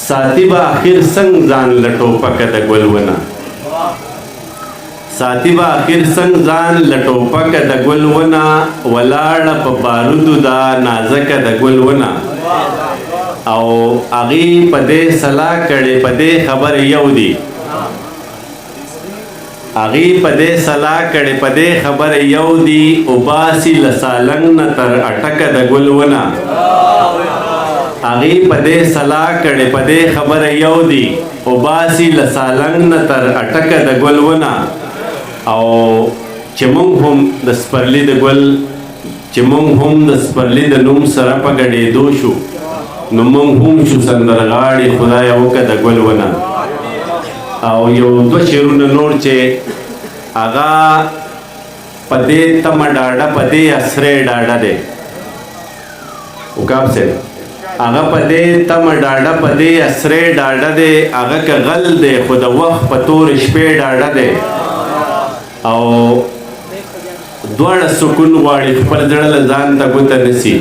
साथी बा आखिर संग जान लटोपक द गुलवना साथी बा आखिर संग जान लटोपक द गुलवना वलाड़ प बारूदु दा नाजक द गुलवना او اغي پدې سلا کړي پدې خبر یودي اغي پدې سلا کړي پدې خبر یودي او باسي لسالنګ نتر اٹک د ګلونا اغي پدې سلا کړي پدې خبر یودي او باسي لسالنګ نتر اٹک د ګلونا او چمون هم د سپرلی د ګل چمون هم د سپرلی د نوم سره پګړې دوشو نو مونږ هم شو سندرغاړي خدای وکړه د ګلونه او یو دوه شعرونه نور چې هغه پدې تمه ډاډه پدې اسرې ډاډه دی وکاب سره هغه پدې تمه ډاډه پدې اسرې ډاډه دی هغه که غل دی خو د وخت په تور شپې ډاډه دی او دواړه سکون غواړي خپل زړه له ځان ته ګوته نسي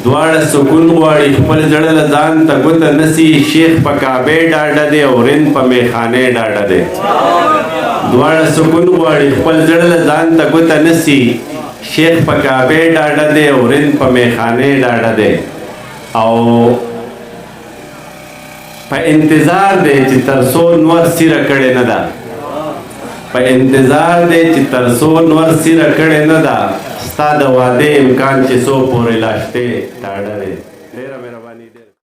دواړه سکون غواړي خپل زړه له ځان ته ګوته نسي شیخ په کعبې ډاډه دی او رند په میخانې ډاډه دی دواړه سکون غواړي خپل زړه له ځان ته ګوته نسي شیخ په کعبې ډاډه دی او رند په میخانې ډاډه دی او په انتظار دی چې تر څو نور سیره کړې نه ده په انتظار دی چې تر څو نور سیره کړې نه ده ستا د واده امکان چې څو پورې لا شته ډاډه دی